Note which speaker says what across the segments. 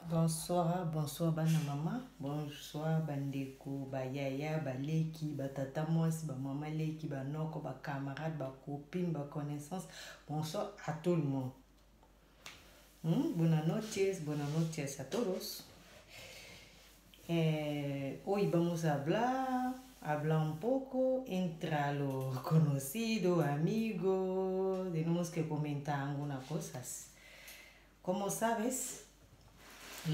Speaker 1: Bonsoir, bonsoir bana mama, bonsoir bandeko, ba yaya, ba leki, ba tata mwasi, ba mama leki, ba noko, ba camarade, ba copine, ba connaissance. Bonsoir à tout le monde. Buenas noches a todos. Hoy vamos a hablar un poco entre los conocidos, amigos, tenemos que comentar algunas cosas. Como sabes,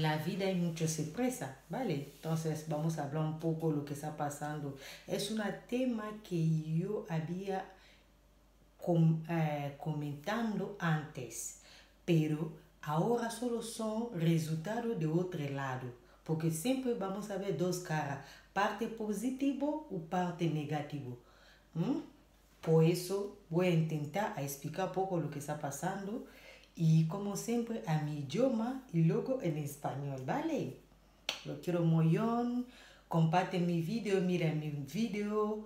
Speaker 1: la vida hay muchas sorpresas, ¿vale? Entonces vamos a hablar un poco de lo que está pasando. Es un tema que yo había comentando antes, pero ahora solo son resultados de otro lado, porque siempre vamos a ver dos caras, parte positivo o parte negativo. Por eso voy a intentar explicar un poco lo que está pasando. Y como siempre a mi idioma y luego en español, ¿vale? Lo quiero mollón, comparte mi video, mira mi video,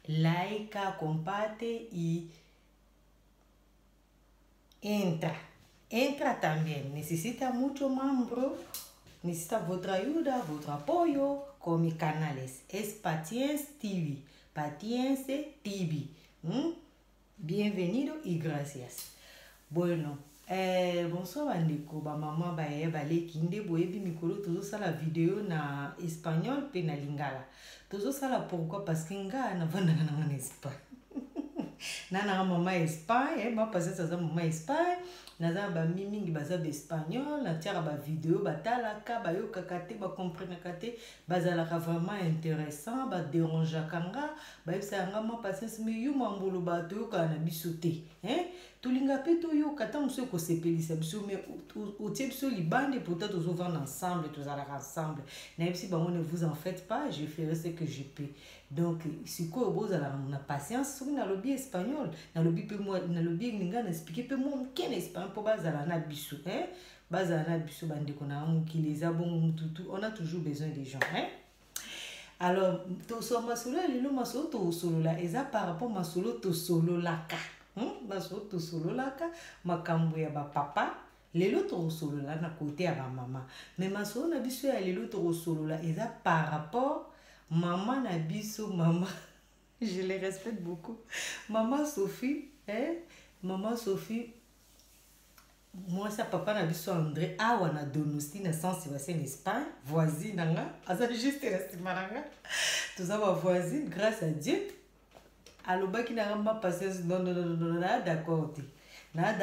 Speaker 1: like, comparte y entra también. Necesita mucho miembro, necesita vuestra ayuda, vuestro apoyo con mis canales. Es Patience TV, Patience TV. Bienvenido y gracias. Bueno, bonsoir bandeko, ba mama ba ye ba leki nde boyebi mikolo tozo sala vidéo na espagnol pe na lingala. Tozo sala pourquoi parce que nga na vandanga na Espagne. Na mama Espagne, ma passé ça mama Espagne. Naza ba mingi baza ba espagnol, na tiara ba vidéo ba talaka ba yo kakate ba comprendre kate bazala vraiment intéressant ba déranger kanga ba yebisa nga ma patience mais yo mambolo ba to ka na bisoté tulinga pe to yo kata muso ko sepelisa biso mais au type biso libande peut-être aux vendre ensemble tous à ensemble na yebisi ba ne vous en faites pas, je ferai ce que je peux. Donc si ko boza na patience sur na lobby espagnol na lobby pe moi na lobby ninga na expliquer pe moi ken espagnol pour bazala na biso bazala na biso bandeko na mukileza bon mututu, on a toujours besoin des gens alors to so masolo lelo masolo to solo la eza par rapport masolo to solo laka masolo to solo laka makambo ya ba papa lelo to solo la na côté ya ba mama mais masolo na biso ya lelo to solo la eza par rapport maman na biso mama je les respecte beaucoup maman Sophie maman Sophie moi ça papa na biso André awa na Donosti na Saint-Sébastien en Espagne voisine nga aza juste reste maranga tous ça va voisine grâce à Dieu alobaki na ma patience non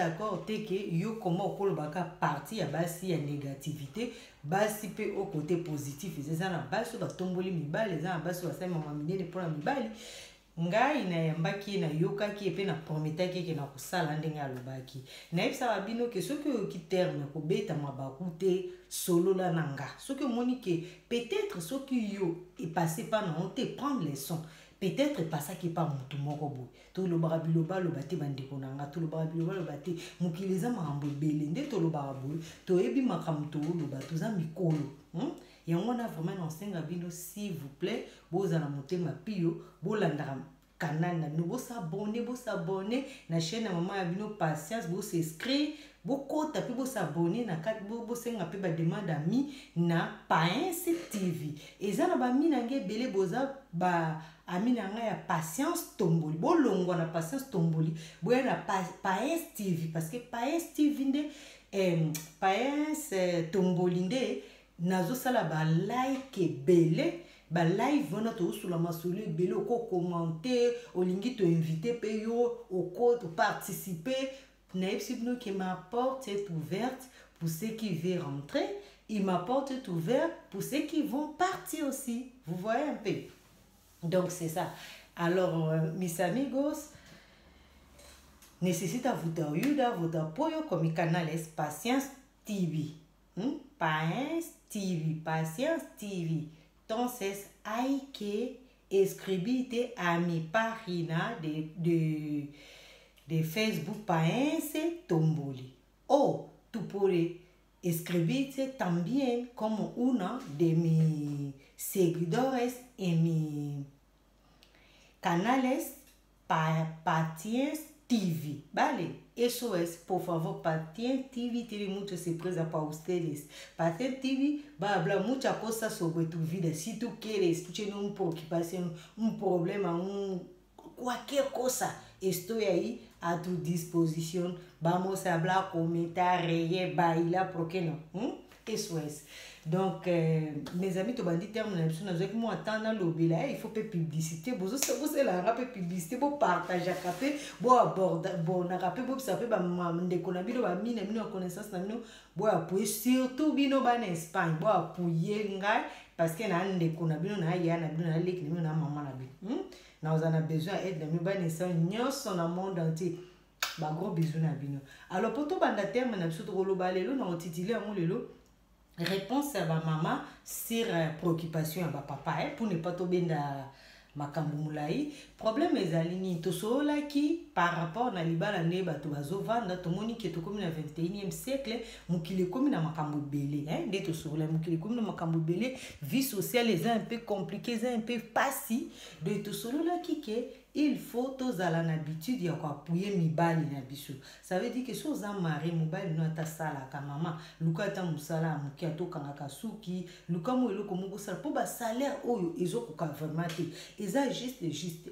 Speaker 1: d'accord que yo comment okolobaka partie ya basi ya négativité basi pe au côté positif eza na basi batomboli mibali eza na basi basali mama minene mpona mibali ngai na yambaki na yokaki epe na prometaki ke na kosala ndenge alobaki nayebisa babino ke soki oyoki terme kobeta mabaku te solola na nga soki omoni ke peut-être soki yo epasse pa na on te prendre leçon peut-être pasaki pa mutu moko boye tolobaka biloba loba te bandeko na nga tolobaka biloba loba te mokili eza makambo ebele nde tolobaka boye toyebi makambo toloba toza mikolo yango na vraiment nasenga bino s'il vous plaît bozala motema pio bolandaka canal na bino bosabone na chaîne ya mama ya bino patience bos'inscrire bokota pe bosabone na kati bosenga pe bademande ami na Patience TV eza na bami na nge ebele boza ba ami na nga ya Patience Tomboli bolongwa na Patience Tomboli boya na Patience TV parce que Patience TV nde Patience Tomboli nde nazosala ba like ebele ba live wana tosula masolo ebele oko commenter olingi to inviter pe yo oko to participer naebisi bino que ma porte est ouverte pour ceux qui veulent rentrer et ma porte est ouverte pour ceux qui vont partir aussi, vous voyez un peu. Donc c'est ça. Alors mis amigos, necesita vuta ayuda, vuta apoyo con mi canal es Patience TV. Patience TV, Patience TV. Entonces hay que escribirte a mi página de Facebook Patience Tomboli. O tú puedes escribirte también como uno de mis seguidores en mis canales Patience TV, ¿vale? SOS, por favor, Patien TV tiene muchas sorpresas para ustedes. Patien TV va a hablar muchas cosas sobre tu vida. Si tú quieres, tú tienes una preocupación, un problema, cualquier cosa, estoy ahí a tu disposición. Vamos a hablar, comentar, reír, bailar, ¿por qué no? SOS. Donc, mes amis, tu bandit terme na biso nazo mo attendre lobela, il faut pas publicité, bozo c'est la rap publicité, bo partager capé, bo aborder, bo na rapé bo ça fait ba ndeko na bino ba mine mino connaissance na mino, bo appuyer surtout bino ba en Espagne, bo appuyer ngai parce que na ndeko na bino na ya na bino na lek na na maman na bino. Na on a besoin aide na bino ba ne son nyonso na monde entier. Ba gros bisous na bino. Alors pour to banda terme na biso to koloba lelo na otitile amu lelo. Réponse à ma maman sur préoccupation à ma papa pour ne pas tomber dans makambo mulai. Problème est aligné to so là qui par rapport na libala ne ba to bazo vanda to moni ke to comme na 21e siècle mukile comme na makambo belé hein de to so là mukile comme na makambo belé vie sociale est un peu compliquée c'est un peu pas si de to so là qui que il faut tous à l'habitude ya kwa puye mibali na biso. Ça veut dire que si vous avez marié mobile no ata sala ka maman luka ata musala muki atokanga kasuki luka mo eloko moko sala po ba salaire oyo ezokoka vraiment te eza juste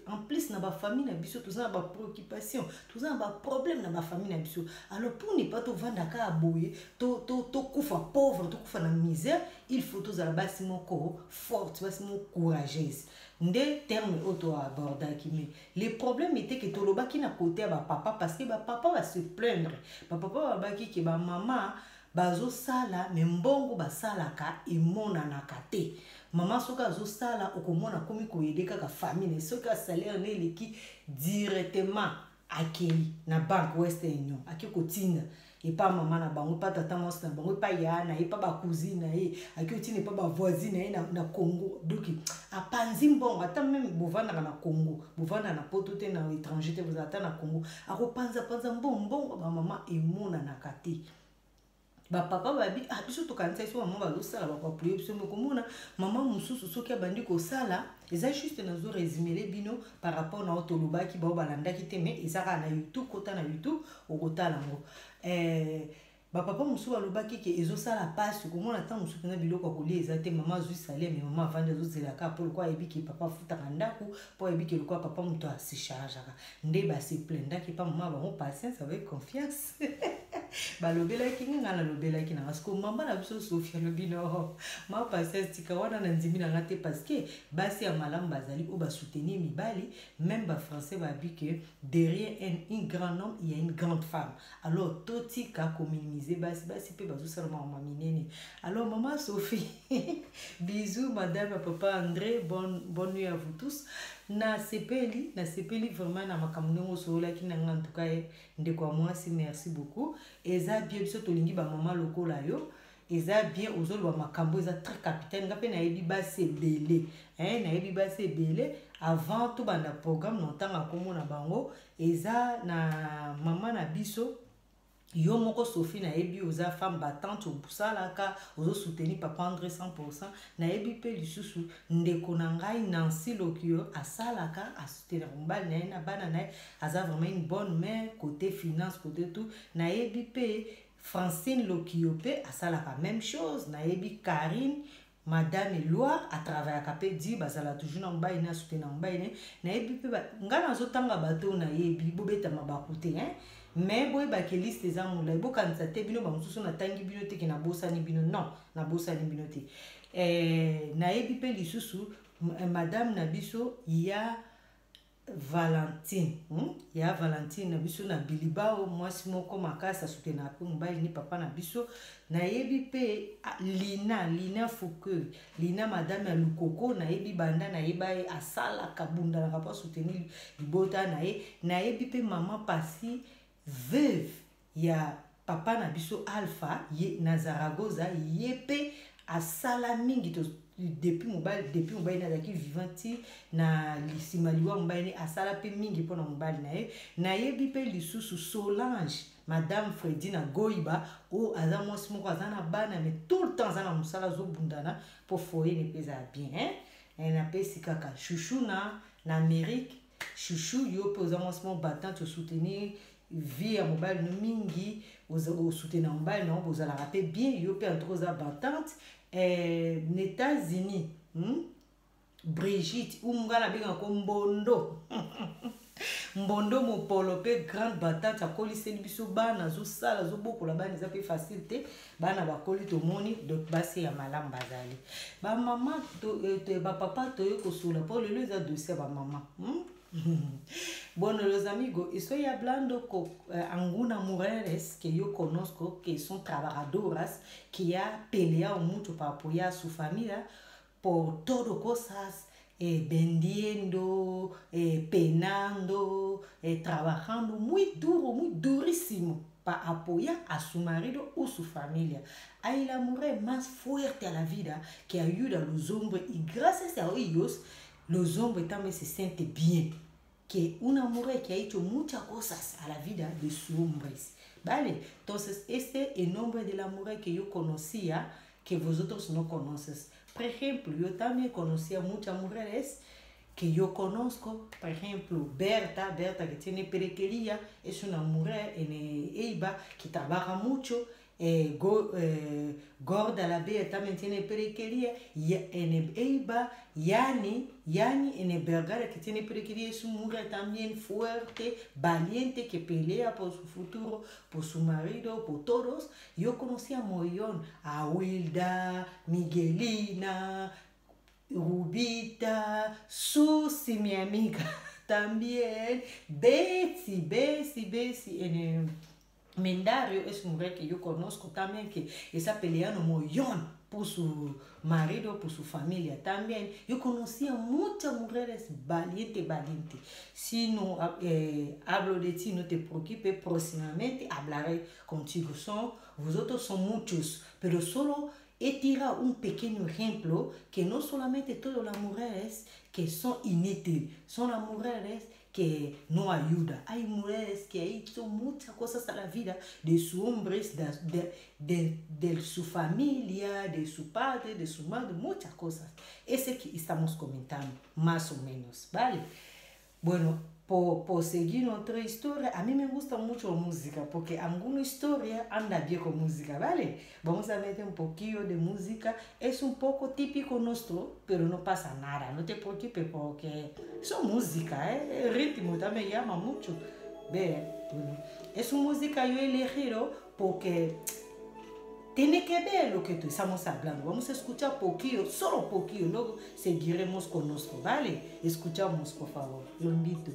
Speaker 1: en plus na ba famille na biso tous na ba préoccupation tous na ba problème na ba famille na biso. Alors pour ne pas to vanda ka aboye to kufa pauvre to kufa na misère il faut tous à la base moko forte base moko courageuse. Des termes auto abordaki mais le problème était que toloba ki na côté ba papa parce que ba papa va se plaindre ba papa va baki que ba maman bazo sala mais mbongo ba sala ka imona na kate maman soka zo sala okomona komi ko aider ka famille soka salaire ne leki directement akeli na banque Western Union akiko tinda et pas maman na bango pas tata mos na bango pas ya na et pas ba cousine na e akio ne pas ba voisine na Congo donc a panzi mbongo ata même bovana na Congo bovana na poto te na étranger te vous ata na Congo ako panza mbongo ba maman emona na kati ba papa ba bi biso to kanisa so maman ba zo sala ba pa prier biso mona maman mususu soki abandi ko sala eza juste na zo résumer les bino par rapport na otoloba ki ba balanda ki te mais ezaka na YouTube kota na YouTube okotala ngo ba papa musu alobaki ke ezo sala passe komona ta musu pena biloko kolia eza te maman zui salé mais maman vanda zo zela ka pour quoi ebiki papa futa kandaku pour ebiki quoi papa muto a se charge nde ba se plaindre ki pa maman ba patience avec confiance ba lobela ki nga la lobela ki na parce que maman na biso Sophia lobino ma patience tika wana na ndimi na ngate parce que basi ya malamu bazali o ba soutenir mibali même ba français ba bi que derrière un grand homme il y a une grande femme alors toti ka communiser basi pe bazo seulement mama minene. Alors maman Sophie bisous madame papa André bonne nuit à vous tous. Na sepeli vraiment na makamno sola ki na en tout cas ndeko moi si merci beaucoup eza bien biso tolingi ba maman lokola yo eza bien ozolo ba makambo eza très capitaine ngape na yebi basi belé hein na yebi basi belé avant tout banda programme notanga komona bango eza na maman na biso yo moko Sophie na yebi oza femme battante obusalaka ozo soutenir papa André 100% na yebi pe lisusu ndeko na ngai Nancy Lokio asalaka a soutenir mbali na bana na aza vraiment une bonne mère côté finance côté tout na yebi pe Francine Lokio pe asalaka même chose na yebi Karine Madame Eloire à travers capé dit bazala toujours na mbaye na soutenir mbaye na yebi pe ngana zotanga bato na yebi bobeta mabakute hein mais boy ba ke liste za mula bo kanisa te bino ba mususu na tangi bino te ke na bosani bino non na bosani bino te na yebi pe lisusu madame na biso ya Valentine ya Valentine na biso na bilibao mwasi moko makasa soutenir pe mobali ni papa na biso na yebi pe Lina Fouqueux Lina madame ya Lukoko na yebi banda na yeba asala kabunda na papa soutenir libota na yebi pe maman Pasi veuve ya papa na biso Alpha ye na Zaragoza yepe asala mingi to depuis mobile na zaki vivanti na lisimaliwa mobile asala pe mingi pona mobile na yebi pe lisusu Solange madame Fredina Goiba o azamo smoko azana bana mais tout le temps azana musala zo bundana pour foyer ne pesa bien hein na pesi kaka chouchou na Amérique chouchou yo posamo smoko battant te soutenir vie ya mobali no mingi osoutenir mobali na bozalaka mpe bien yo mpe entre oza batante na États-Unis Brigitte nga nabengaka mbondo mbondo mopolo mpe grande batante akoliseli biso bana azosala azobokola bana eza mpe facile te bana bakoli tomoni donc basi ya malamu bazali bamama bapapa toye kosola mpo lelo eza dossier ya bamama Bueno, los amigos, estoy hablando con algunas mujeres que yo conozco que son trabajadoras, que ya peleado mucho para apoyar a su familia por todo cosas, vendiendo, penando, trabajando muy duro, muy durísimo para apoyar a su marido o su familia. Hay la mujer más fuerte a la vida que ayuda a los hombres y gracias a ellos los hombres también se sienten bien. Que una mujer que ha hecho muchas cosas a la vida de sus hombres. ¿Vale? Entonces, este es el nombre de la mujer que yo conocía, que vosotros no conoces. Por ejemplo, yo también conocía muchas mujeres que yo conozco. Por ejemplo, Berta que tiene peluquería, es una mujer en Eiba que trabaja mucho. Gorda la Bea también tiene peluquería. En Eiba, Yani en el Vergara que tiene peluquería es una mujer también fuerte, valiente, que pelea por su futuro, por su marido, por todos. Yo conocí a Mollón, a Wilda, Miguelina, Rubita, Susi, mi amiga, también, Betsy, en el Mendario es una mujer que yo conozco también, que está peleando mollón por su marido, por su familia también. Yo conocí a muchas mujeres valientes. Si no hablo de ti, no te preocupes, próximamente hablaré contigo. Vosotros son muchos, pero solo he tirado un pequeño ejemplo que no solamente todas las mujeres que son inútiles, son las mujeres que no ayuda. Hay mujeres que han hecho muchas cosas a la vida de sus hombres, de su familia, de su padre, de su madre, muchas cosas. Ese que estamos comentando, más o menos, ¿vale? Bueno, por seguir otra historia, a mí me gusta mucho la música, porque alguna historia anda bien con música, ¿vale? Vamos a meter un poquillo de música, es un poco típico nuestro, pero no pasa nada, no te preocupes porque son música, el ritmo también llama mucho. Ve, bueno, es una música yo he elegido porque tiene que ver lo que estamos hablando. Vamos a escuchar poquillo, solo poquillo, luego seguiremos con nuestro, ¿vale? Escuchamos, por favor, lo invito.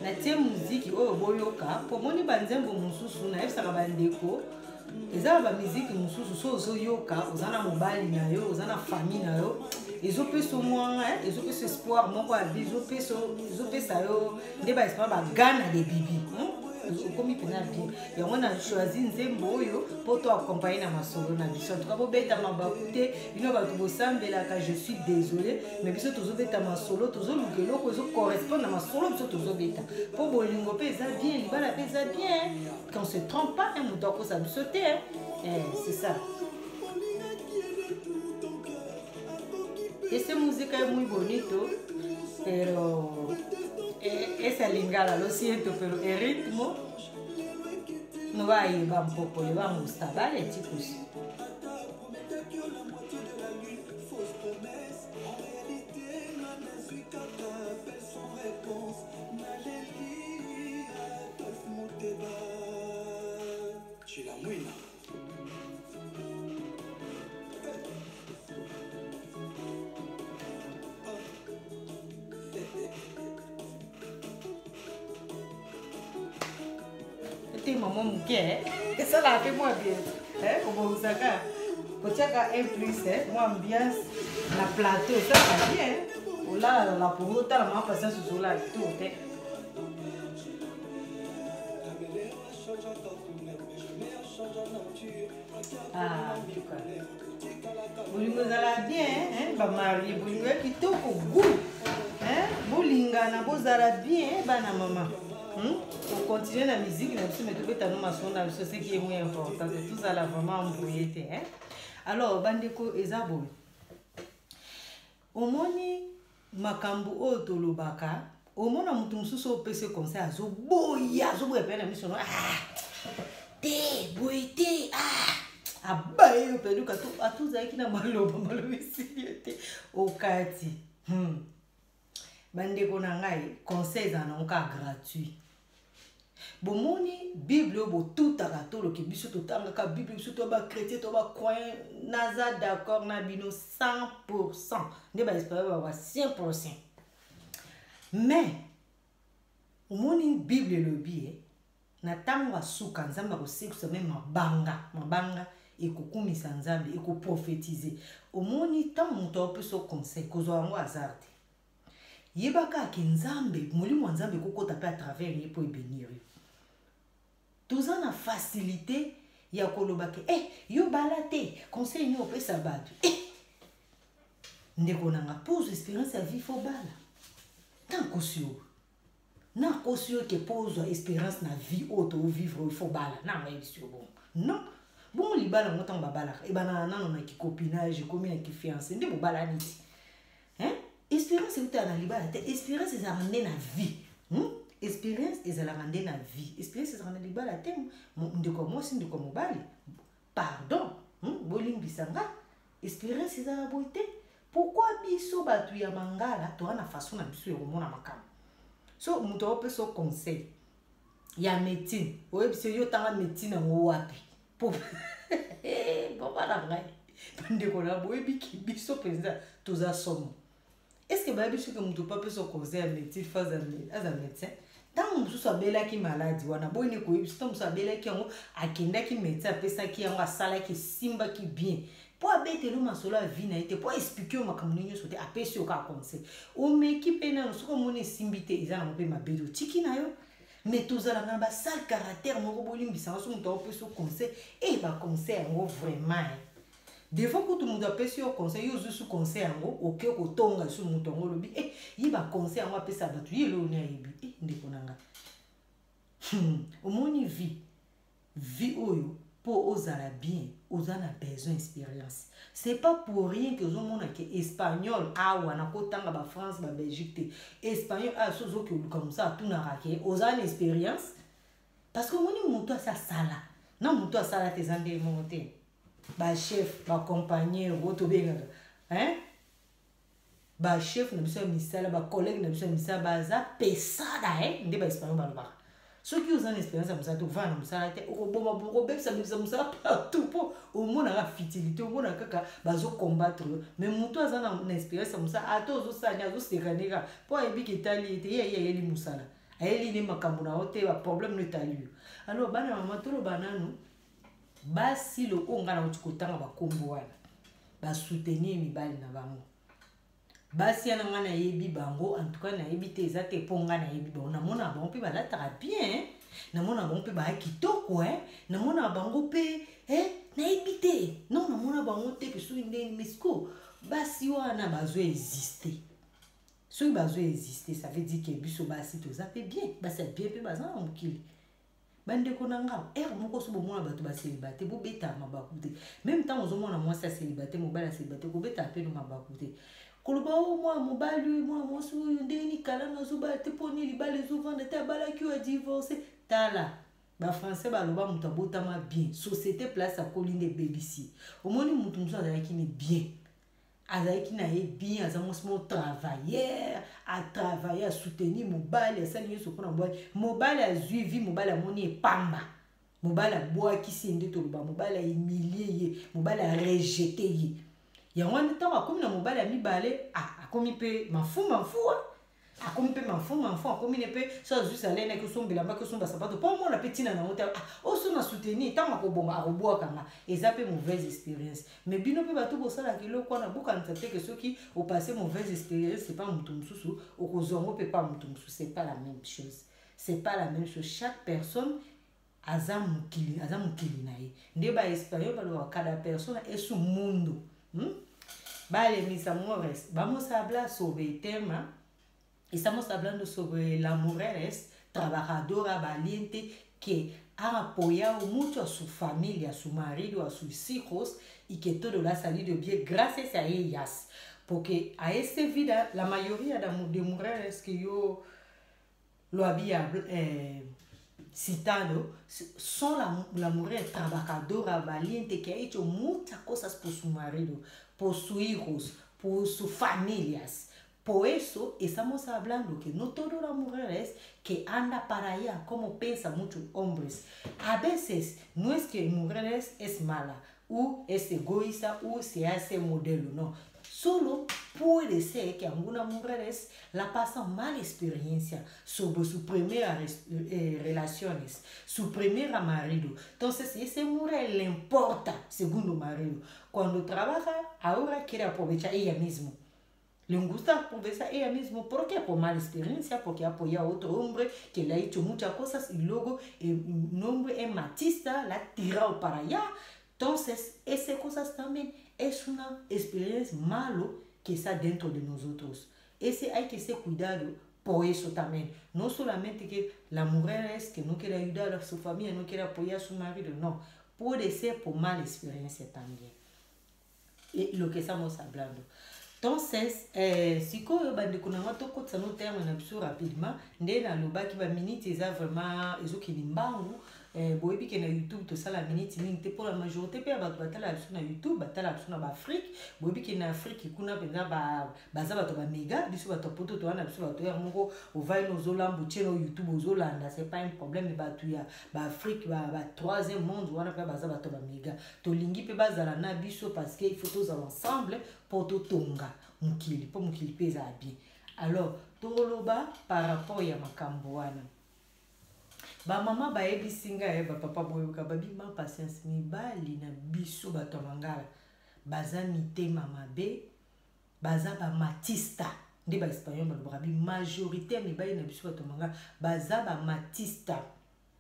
Speaker 1: natie muziki oyo boyoka pomoni banzembo mosusu nayebisaka bandeko eza ba muziki mosusu so ozoyoka oza na mobali na yo oza na famille na yo ezopesa mwa ezopesa espoir moko ya vie ezopesa yo nde baespoir bagana de bibi okomi mpena bien yango na choisi nzembo oyo mpo to akompagne na masolo na biso antuka bobeta mabaku te bino bato bosambelaka je suis désolé mais biso tozobeta masolo tozoluka eloko ezocorrespondre na masolo biso tozobeta mpo bolingo mpe eza bien libala mpe eza bien qu'on se trompe pas moto akosa biso te c'est ça. Esa música es muy bonito, pero esa lingala, lo siento, pero el ritmo no va a ir un poco, le va a gustar, ¿vale, chicos? Maman muke ça la fait moi bien comme vous savez quand tu as un plus moi ambiance la plateau ça va bien là la pour autant la passer sur la tout Ah, en tout cas. Bolingo zala bien, hein, ba mari, bolingo kitoko goût. Hein, bolingana bozala bien, bana maman. On continue la musique, mais aussi mettre peut-être nous maçon dans ce qui est moins important, c'est tout ça là vraiment embrouillé, hein. Alors bandeko ezabo. Omoni makambu o tolobaka, omona mutu mususu opese conseil azoboya, azoboya pe na miso no. Ah! Te, boite, ah! Abaye yo pedu kato atuzaki na maloba isiliete okati. Bandeko na ngai conseils anonka gratuit. Bomoni Bible bo tout aratolo ke biso to tangaka Bible biso to ba chrétien to ba croyant naza d'accord na bino 100%. Ne ba espérer ba 100%. Mais omoni Bible lobi na tango asuka nzamba ko seksa même mabanga ekokumisa nzambe ekoprophétiser. Omoni tant muto opeso conseil kozo yango azarte. Yebaka ke nzambe molimo nzambe kokota pe à travers ye po ebénir. Tous en a facilité ya kolobake yo balate conseil ni opesa batu ndeko nanga pose espérance à vie fo bala tant na kosio ke pose espérance na vie auto vivre fo bala na ngai sur bon bon libala ngotan babala e bana nano na ki copinage comme na ki fiancé ndebo bala niti hein espérance est na libala te espérance est ramener na vie expérience ezala rendre na vie expérience ezala na libala te ndeko mosi ndeko mobali pardon bolimbisanga expérience ezala boite pourquoi biso batu ya mangala to na façon na biso ya komona makamo so muto opeso conseil ya médecine oyebiso yo tanga médecine ngo wapi po papa na ngai ndeko na boyebi ki biso penza toza somo est-ce que ba biso ke muto pa peso conseil ya médecine phase à médecin tant mususu abelaki maladi wana boyine koyebisa tant mususu abelaki yango akendaki médecin apesaki yango asalaki simbaki bien po abetelo masolo ya vie na ye te po expliquer makambo nyonso te apesi yo kaka conseil omeki mpe nano soki omoni esimbi te eza nango mpe mabedo otiki na yo mais tozalaka na basale caractère moko bolimbisanga so moto apesi yo conseil baconseil yango vraiment devant kutu mutu apesi yo conseil yo ozwi su conseil yango oke kotonga su mutu yango olobi ye baconseil yango apesa bato ye eloo ni ayebi ndeko na nga omoni vie oyo po ozala bien oza na besoin expérience c'est pas pour rien que ozomona ke espagnol awa na kotanga ba France ba Belgique te espagnol sozo ke oluka musa atunaka ke oza na expérience parce que omoni mutu asala na mutu asala te eza nde mongo te ba chef ba compagnie roto bengaka ba chef na biso misala ba collègue na biso misala baza pesada nde ba espagnol balobaka soki oza na expérience ya mosala te ovanda na mosala te okoboma okobebisa mosala partout mpo omonaka futilité omona kaka bazokombattre mais moto aza na expérience ya mosala ata ozosani azosekane kaka mpo ayebiki etali ete ye ayeli mosala ayeli ne makambo na yo te baproblème no etali yo alors bana mama toloba nano basi loko nga na oti kotanga bakombo wana basoutenir mibali na bango basi yana nga nayebi bango en tout cas nayebi te eza te mpo nga nayebi bango namona bango mpe balataka bien namona bango mpe baya kitoko namona bango mpe nayebi te non namona bango te ke soki ndeni mesiko basi wana bazoexiste soki bazoexiste ça veut dire ke biso basi toza mpe bien basi ya bien mpe baza na mokili bandeko na nga moko so bomona bato baselibate bobeta mabaku te même temps ozomona mwasi aselibate mobali aselibate kobeta mpe no mabaku te koloba mwa mobali mwa mwasi oyo ndeni kala nazobala te mpo nini libala ezovanda te abalaki oyo adivorce tala bafrançais baloba moto abotama bien société place akoli nde ebebisi omoni motu mosusu azalaki ne bien azalaki na ye bien aza mwasi mo travailleur atravaille asoutenir mobali asali nyonso mpona mobali azwi vi mobali amoni epamba mobali abwakisi ye nde toloba mobali ahumilie ye mobali arejete ye yango ntango akomi na mobali ya mibale akomi mpe mafu akomi mpe mafu akomi ne mpe so azwi salene ake osombelambaki osomba sapato mpo omona mpe ntina nango te oso na soutenir ntango akobonga akobwakanga eza mpe mauvaise expérience mais bino mpe bato bosalaka eloko wana bokanisa te ke soki opase mauvaise expérience c'est pas moto mosusu okozwa yango mpe pa moto mosusu c'est pas la même chose chaque personne aza mukili na ye nde ba espagnol baloba cada persona es un mundo balemisa mores. Vamos a hablar sobre el tema. Estamos hablando sobre la mujer trabajadora valiente que ha apoyado mucho a su familia, a su marido, a sus hijos y que todo le ha salido bien gracias a ellas. Porque a esta vida, la mayoría de mujeres que yo lo había citado son la mujer trabajadora valiente que ha hecho muchas cosas por su marido, por sus hijos, por sus familias. Por eso estamos hablando que no todas las mujeres que andan para allá como piensan muchos hombres. A veces no es que mujeres es mala o es egoísta o se hace modelo, no. Solo puede ser que algunas mujeres la pasan mala experiencia sobre sus primeras relaciones, su primer marido. Entonces, esa mujer le importa segundo marido. Cuando trabaja, ahora quiere aprovechar ella misma. Le gusta aprovechar ella misma. ¿Por qué? Por mala experiencia, porque apoya a otro hombre que le ha hecho muchas cosas y luego un hombre es machista, la ha tirado para allá. Entonces, esas cosas también es una experiencia malo que está dentro de nosotros. Ese hay que ser cuidado por eso también. No solamente que la mujer es que no quiere ayudar a su familia, no quiere apoyar a su marido, no. Puede ser por mala experiencia también. Y lo que estamos hablando. Entonces, si vous avez un terme rapidement, minute vraiment boyebi na YouTube to sala minute mingi pour la majorité pe ba batala na YouTube batala na Afrique boyebi na Afrique kuna penza baza bato ba mega biso bato poto to wana biso bato ya moko ovai no zolambo cheno YouTube ozolanda c'est pas un problème ba tu ya ba Afrique ba troisième monde wana pe baza bato ba mega to lingi pe bazala na biso parce que il faut tous ensemble pour to tonga mukili po mukili peza bien. Alors toloba par rapport ya makambo wana ba mama ba ebi singa ba papa boyoka ba bima patience mibali na biso bato mangala baza mitema mabe baza ba matista ndi ba espagnol ba bi majorité mibali na biso bato mangala baza ba matista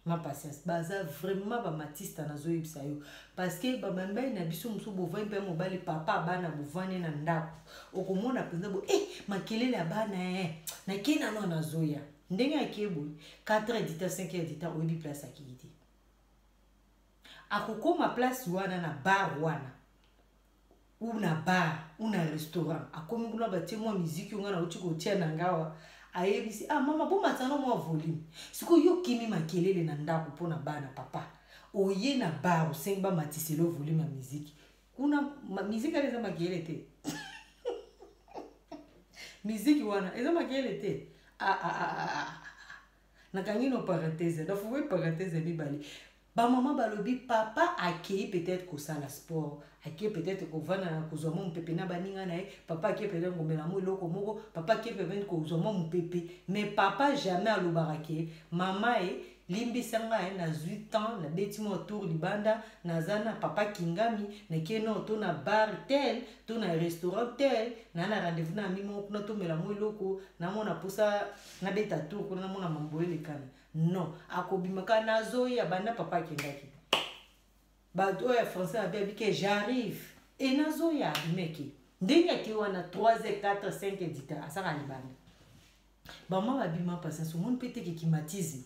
Speaker 1: ma patience baza vraiment ba matista na zo yebisa yo parce que ba mambali na biso muso bovani pe mobali papa bana bovani na ndako okomona penza bo makelele bana na kina no na zoya ndenge akebo 4 éditeurs 5 éditeurs oyebi place akiti akokoma place wana na bar wana ou na bar ou na restaurant akomi kuna batie mwa muziki ngana uti ko tia na ngawa ayebisi mama bo matano mwa volume siko yo kimi makelele na ndako pona bana papa oye na bar osengba matiselo volume ya muziki kuna muziki aleza makelele te muziki wana eza makelele te nakangino parenthèse donc faut parenthèse mibali ba maman balobi papa akei peut-être ko sala sport akei peut-être ko vana na kozwa mo mpepe na baninga na ye papa akei peut-être ngomela mo loko moko papa akei peut-être ko zwa mo mpepe mais papa jamais alobaka ke mama limbisanga na 8 ans na beti mo tour libanda nazana papa kingami na keno to na bar tel to na restaurant tel na rendez-vous na mimo kuna to mela mo loko na mona posa na beta tour kuna na mona mamboele kana non akobimaka na zoya banda papa kingaki bato ya français abi que j'arrive et na zoya meki ndenge ki wana 3 4 5 éditeurs asaka libanda bama babima pasa so mon pete ki kimatize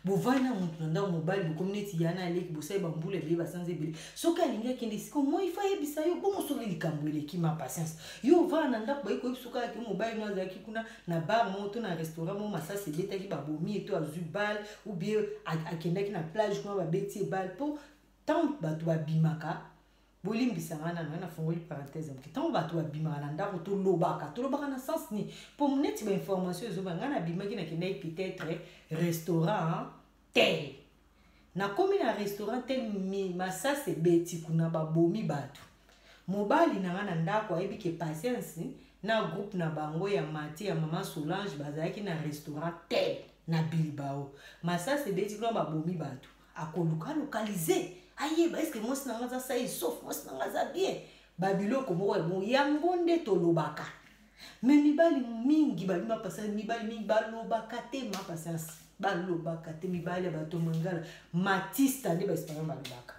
Speaker 1: bovana mutu na ndako mobali bokomneti yana aleki bosai bambula ebele basanza ebele soki alingi akende siko moi ifa yebisa yo bongo soki likambo eleki ma patience yo ovana na ndako bayi koyebi soki alaki mobali no azalaki kuna na bar mo to na restaurant mo masasi ebetaki babomi eto azwi bale ou bien akendaki na plage kuna babeti ebale mpo ntango bato babimaka bolimbisanga nano na fongoli parenthèse moke ntango bato babimaka na ndako tolobaka na sens ni mpo neti bainformation ezoba ngai nabimaki nakendaki peut-être restaurant tel nakomi na restaurant tel masasi ebeti kuna babomi bato mobali na ngai na ndako ayebi ke patience na groupe na bango ya mati ya mama Solange bazalaki na restaurant tel na Bilbao masasi ebeti kuna babomi bato akoluka localiser ayeba est-ce que moi c'est dans ça il sauf moi c'est dans ça bien babiloko moko bon yango nde tolobaka mais mibali mingi balima passer mibali mingi balobaka te ma patience balobaka te mibale bato mangala matista nde baespagnol balobaka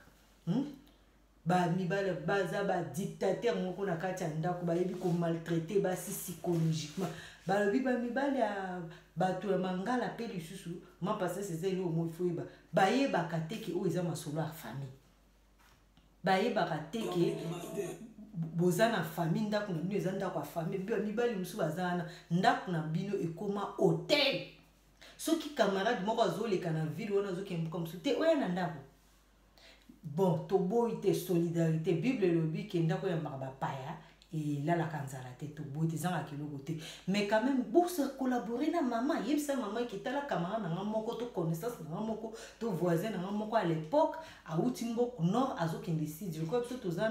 Speaker 1: bamibale baza badictateur moko na kati ya ndako bayebi komaltraite basi psychologiquement balobi bamibale ya bato ya mangala mpe lisusu mapasa seza eloko mo ifo yeba bayebaka te ke oyo eza masolo ya famille bayebaka te ke boza na famille ndako na bino eza ndako ya famille mibali mosusu baza wana ndako na bino ekoma hotel soki camarade moko azoleka na ville wana azokende mboka mosusu te oya na ndako bon toboyi te solidarité bible elobi ke ndako oyambaka bapaya elalaka nzala te toboyi te ezangaka eloko te mais quand même bosa collaborer na mama yebisa mama eketala camarade nanga moko to connaissance nanga moko to voisin nanga moko à l'époque auti mboka nord azokende sud je crois biso toza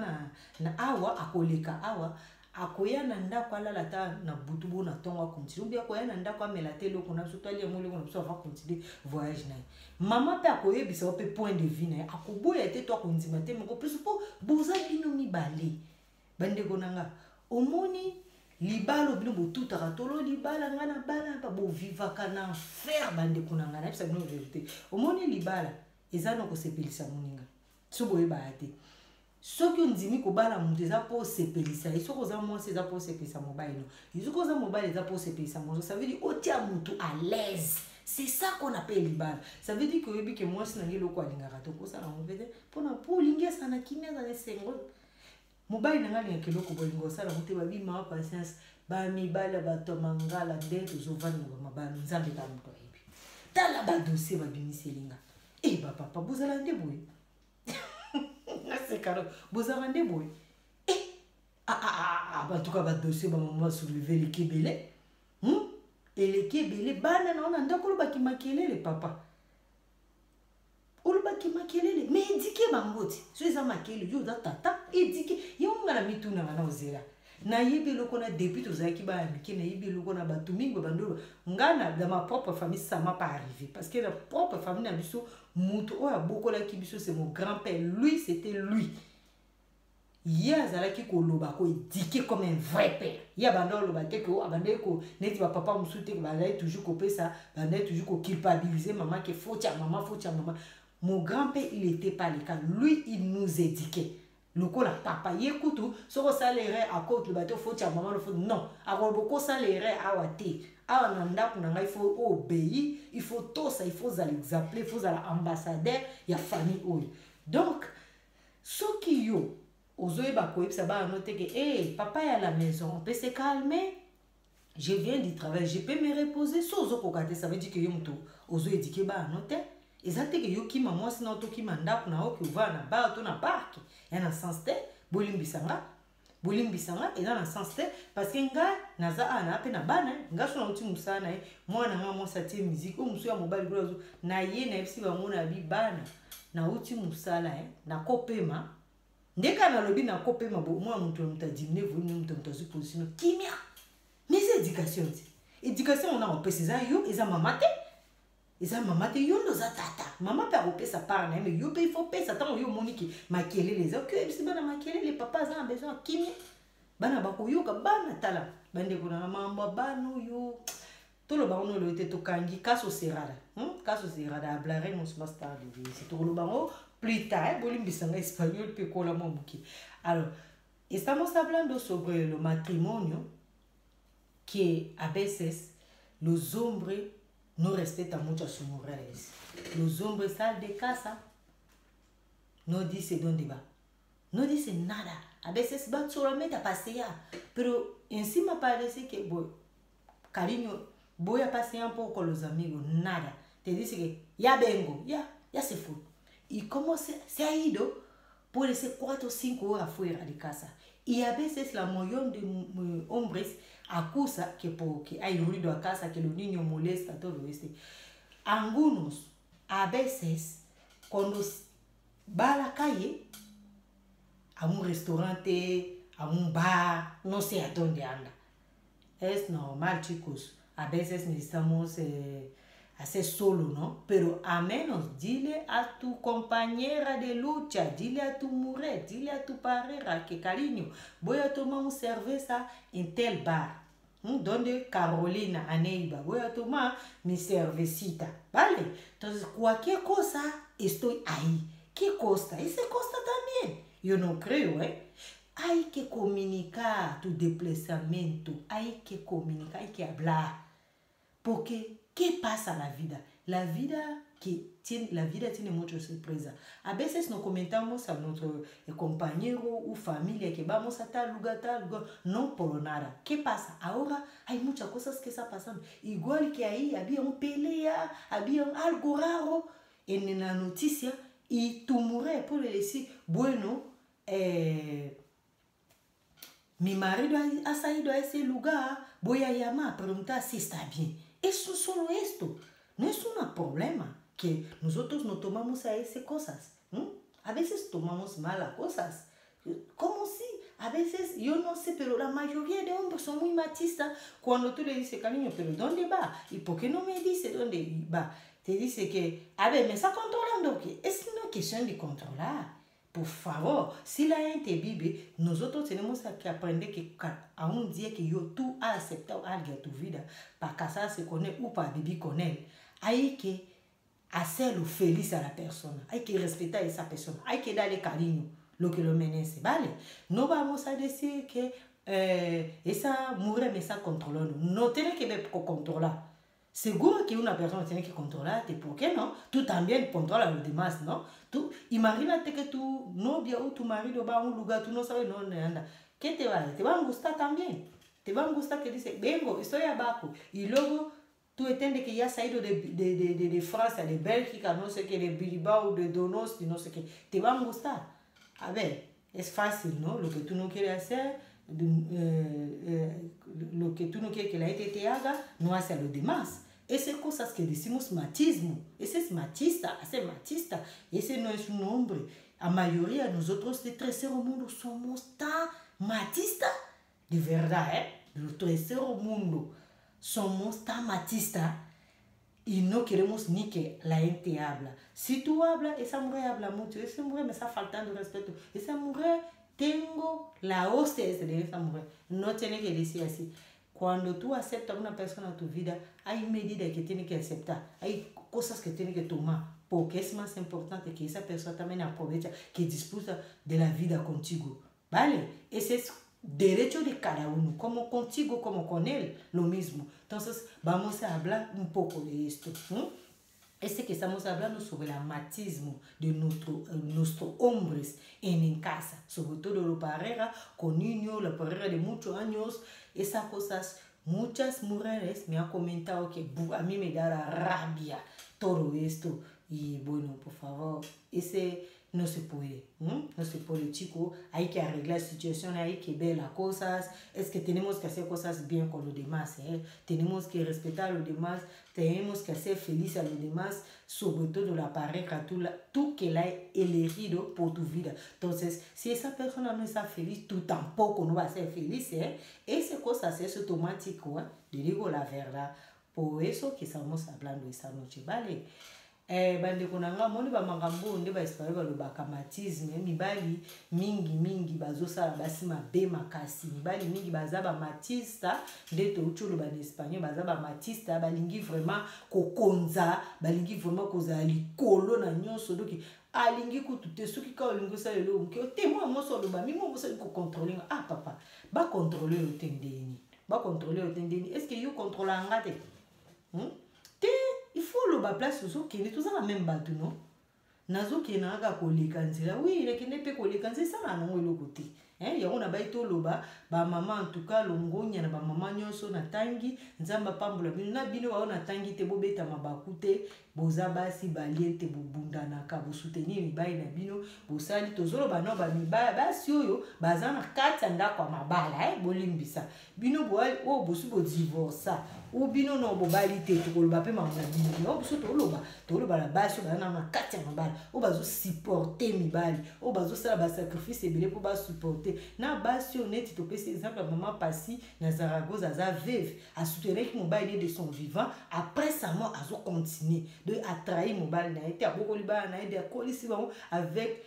Speaker 1: na awa akoleka awa akoya na ndako alala ta na butu bo na ntongo akontinue obi akoya na ndako amela te eloko na biso to alia mo eloko na biso ava continue voyage na ye mama mpe akoyebisa yo mpe point de vue na ye akoboya te to akondima te moko plus mpo boza bino mibale bandeko na nga omoni libala obino botutaka tolo libala nga na bana mpa bovivaka na enfer bandeko na nga nayebisa bino verité omoni libala eza na kosepelisa moninga so boyebaya te soki ondimi kobala moto eza mpo osepelisa ye soki oza mwasi eza mpo osepelisa mobali no soki oza mobali eza mpo osepelisa moto ça veut dire otia moto à l'aise c'est ça qu'on appelle libala ça veut dire que oyebi ke mwasi nange eloko alingaka te okosala ngo pete mpona mpo olingi esana kimia ezana esengo mobali nanga alingaka eloko bolingo osala ngo te babimaka patience bamibala bato mangala nde tozovanda na bamabala nzambe ka moto ayebi tala badossier babimisi elinga bapapa bozala nde boye nasekalo bozala nde boye batuka badossier bamama soulevé eleki ebele eleki ebele bana na ona ndako olobaki makelele papa olobaki makelele mais edike bango ti so eza makelele yo oza tata edike ye monga na mitunanga na ozela nayebi eloko na depuis tozalaki baya mike nayebi eloko na bato mingi bandolo nga dans ma propre famille ça m'a pas arrivé parce que la propre famille na biso mutu oyo abokolaki biso c'est mon grand-père lui c'était lui ye azalaki koloba koedike comme un vrai père ye abanda oloba te ke abandaki ko neti bapapa mosusu te bazali toujours kopesa bandaki toujours koculpabiliser mama ke faute ya mama faute ya mama mon grand-père il était pas le cas lui il nous éduquait lokola papa ye kutu soko salere akote le bateau faute ya maman le faute non akoboko salere awa te awa na ndako na ngai il faut obéir il faut tosa il faut aller example il faut aller ambassadeur ya famille oyo donc soki yo ozoyeba koyebisa bana note ke papa est à la maison on peut se calmer je viens du travail je peux me reposer so ozokoka te ça veut dire que yo moto ozoedike bana note eza te ke yo kima mwasi na otokima ndako na oki ovaa na bar to na parke ya na sens te bolimbisanga eza na sens te parce que nga naza ana mpe na bana nga so nauti mosala na ye mwana nga mwasi atie musike oyo mosu ya mobali kula na ye nayebisi bango na bi bana nauti mosala nakopema ndeka nalobi nakopema mwana moto ya moto adimine volime moto ya moto azwi position kimia mais eza éducation te éducation ona kopesa eza yo eza mama te eza mama te yo ndoza tata mama mpe akopesa part na ye mais yo mpe ifo pesa ntango yo omoniki makelele eza okeyebisi bana makelele papa aza na besoin ya kimia bana bakoyoka bana tala bandeko na mambo ya bana oyo toloba ngo noloyo te tokangi kaso serada ablare mosuma star de vie toloba ngo plus tard bolimbisanga espagnol mpe kola mwa moke alors estamos hablando sobre lo matrimonio que a veces los hombres no respetan mucho a sus mujeres. Los hombres salen de casa, no dicen dónde va, no dicen nada. A veces van solamente a pasear, pero encima parece que, cariño, voy a pasear un poco con los amigos, nada. Te dice que ya vengo, ya se fue. Y como se ha ido, puede ser 4 o 5 horas fuera de casa. Y a veces la mayoría de hombres acusa que porque hay ruido a casa, que los niños molestan, todo esto. Algunos, a veces, cuando va a la calle, a un restaurante, a un bar, no sé a dónde anda. Es normal, chicos. A veces necesitamos hacer solo, ¿no? Pero a menos, dile a tu compañera de lucha, dile a tu mujer, dile a tu pareja que cariño, voy a tomar una cerveza en tal bar. donde Carolina Aneiba, voy a tomar mi cervecita, ¿vale? Entonces, cualquier cosa, estoy ahí. ¿Qué costa? Ese costa también. Yo no creo, ¿eh? Hay que comunicar tu desplazamiento, hay que comunicar, hay que hablar. Porque, ¿qué pasa en la vida? La vida tiene muchas sorpresas. A veces nos comentamos a nuestro compañero o familia que vamos a tal lugar, no por nada. ¿Qué pasa? Ahora hay muchas cosas que están pasando. Igual que ahí había un pelea, había algo raro en la noticia y tu mujer puede decir, bueno, mi marido ha salido a ese lugar, voy a llamar a preguntar si está bien. Eso solo esto. No es un problema que nosotros no tomamos a esas cosas. A veces tomamos malas cosas. ¿Cómo si? A veces, yo no sé, pero la mayoría de hombres son muy machistas. Cuando tú le dices, cariño, ¿pero dónde va? ¿Y por qué no me dice dónde va? Te dice que, a ver, ¿me está controlando? Es una cuestión de controlar. Por favor, si la gente vive, nosotros tenemos que aprender que a un día que tú has aceptado a alguien en tu vida para casarse con él o para vivir con él, hay que hacerlo feliz a la persona, hay que respetar a esa persona, hay que darle cariño, lo que lo merece, ¿vale? No vamos a decir que esa mujer me está controlando, no tiene que ver con controlar. Seguro que una persona tiene que controlarte, ¿por qué no? Tú también controlas a los demás, ¿no? Tú, imagínate que tu novia o tu marido va a un lugar, tú no sabes dónde anda. ¿Qué te va a decir? Te va a gustar también. Te va a gustar que dice, vengo, estoy abajo. Y luego tú entiendes que ya has ido de Francia, de Bélgica, no sé qué, de Bilbao, de Donosti, no sé qué. Te va a gustar. A ver, es fácil, ¿no? Lo que tú no quieres hacer, lo que tú no quieres que la gente te haga, no hace a los demás. Esas cosas que decimos machismo, ese es machista, ese machista, ese no es un hombre. La mayoría de nosotros de tercer mundo somos tan machistas, de verdad, los tercer mundo somos tan machistas y no queremos ni que la gente habla. Si tú hablas, esa mujer habla mucho, esa mujer me está faltando respeto, esa mujer, tengo la hostia de esa mujer, no tiene que decir así. Cuando tú aceptas a una persona en tu vida, hay medidas que tienes que aceptar, hay cosas que tienes que tomar, porque es más importante que esa persona también aproveche, que disfruta de la vida contigo, ¿vale? Ese es derecho de cada uno, como contigo, como con él, lo mismo. Entonces, vamos a hablar un poco de esto. Que estamos hablando sobre el machismo de nuestros hombres en casa, sobre todo la pareja con niños, la pareja de muchos años, esas cosas. Muchas mujeres me han comentado que a mí me da la rabia todo esto. Y bueno, por favor, ese no se puede, no se puede, chico. Hay que arreglar la situación, hay que ver las cosas. Es que tenemos que hacer cosas bien con los demás, tenemos que respetar a los demás, tenemos que hacer feliz a los demás, sobre todo la pareja, tú que la has elegido por tu vida. Entonces, si esa persona no está feliz, tú tampoco no vas a ser feliz, Esas cosas es automático, le digo la verdad. Por eso que estamos hablando esta noche, ¿vale? Bandeko na nga moni ba makambo nde ba espagnol balobaka machisme, mibali mingi bazosala basi mabe makasi, mibali mingi baza ba machista nde touti oloba na espagnol, baza ba machista, balingi vraiment kokonza, balingi vraiment kozala likolo na nyonso, doki alingi kutu te soki ka olingi osala eloko moke te mwa moso oloba mingi mosali kocontrole nga. Ah papa, bacontrole yo te ndeni, bacontrole yo te ndeni, est ce que yo controlanga te? Te il faut le place ozokende tozala même bato no nazokende kaka koleka nzela oui lekende mpe koleka nzela esala nango eloko te yango na bai toloba bamama en tout cas longonya na bamama nyonso natangi nzambe apambola bino na bino bao natangi te bobeta mabaku te, boza basi balie te bobundanaka, bosoutenir mibali na bino, bosali tozoloba no bamibali basi oyo baza na kati ya ndako ya mabala bolimbisa bino oyo bosu bodivorsa ou bino no bobali te tokoloba mpe makambo na bino oyo biso toloba na basi oyo baza na kati ya mabala oyo bazosupporte mibali oyo bazosala basacrifice ebele mpo basupporte na basi oyo neti topesi exemple ya mama Pasi na Zaragoza aza veuve asoutenaki mobali de son vivant, après sa mort azocontinue de atrahi mobali na ye te abokoli bana na ye de akolisi bango avec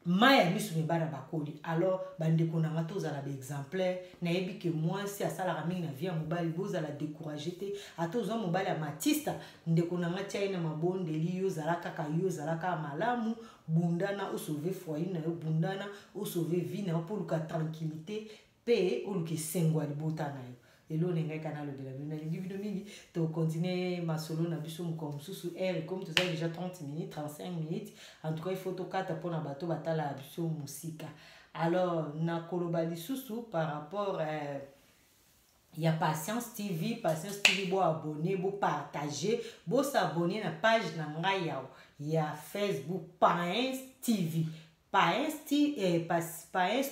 Speaker 1: maya misu mebana bakoli. Alors bandeko na ngato za la exemplaire na yebi que moi si asala ramingi na vie mobali boza la décourager te ato zo mobali ya matista ndeko na ngati aina mabondeli yo zalaka ka yo zalaka malamu bundana o sauver foyer na yo bundana o sauver vie na pour luka tranquillité pe o luka sengwa libota na yo. Et là, on est canal de la mingi, tu continuer ma solo na biso comme sous air comme tu sais déjà 30 minutes, 35 minutes. En tout cas, il faut to kata pour na bateau batala biso musika. Alors, na kolobali sous par rapport il y a Patience TV bo abonner, bo partager, bo s'abonner na page na ngai yao. Il y a Facebook Patience TV. Paes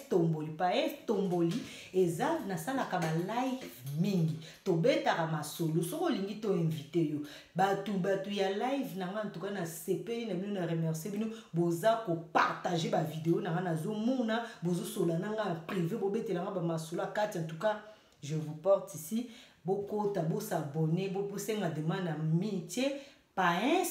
Speaker 1: tomboli eza na sala ka ba live mingi to betaka masolo soko lingi to invité yo batu ya live na nga en tout cas na sepeli na bino na remercier bino boza ko partager ba vidéo na nga na zo mona bozo sola na nga privé bo betela nga ba masolo akati. En tout cas je vous porte ici beaucoup tabo s'abonner beaucoup senga demande amitié Paes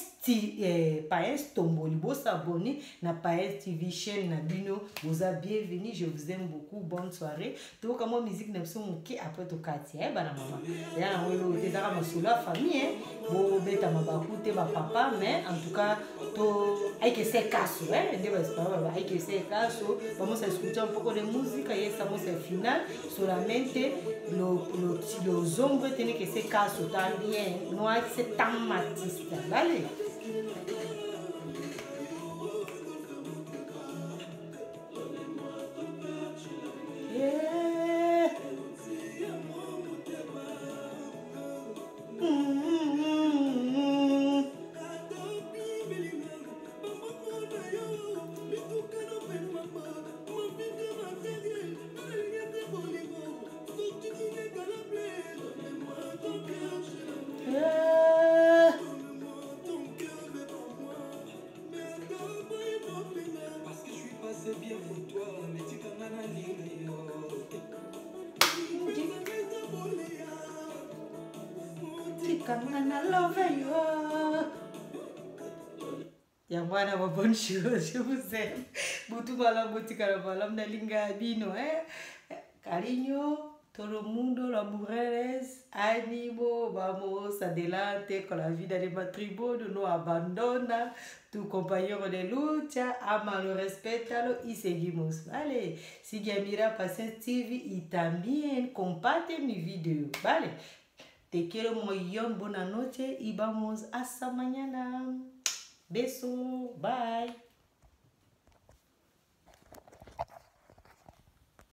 Speaker 1: tomboli bo s'abonner na Paes TV chaîne na bino boza bienvenue. Je vous aime beaucoup, bonne soirée. To kama musique na biso moke après to kati bana mama ya na welo te za ma solo famille bo beta mabaku te ba papa mais en tout cas to hay que ser caso de ba espara hay que ser caso. Vamos a escuchar un poco de música y estamos al final. Solamente los hombres tienen que ser caso también, no hay que ser tan machista, ¿vale? Yamwana ma bonne chose, je vous aime. Butu bala buti karabala mnalinga bino Cariño, todo el mundo, las mujeres, ánimo, vamos adelante con la vida de matrimonio, no abandona tu compañero de lucha, amalo, respétalo y seguimos, ¿vale? Sigue a mirar Patience TV y también comparte mi video, ¿vale? Te quiero muy bien, buena noche y vamos hasta mañana. Beso, bye.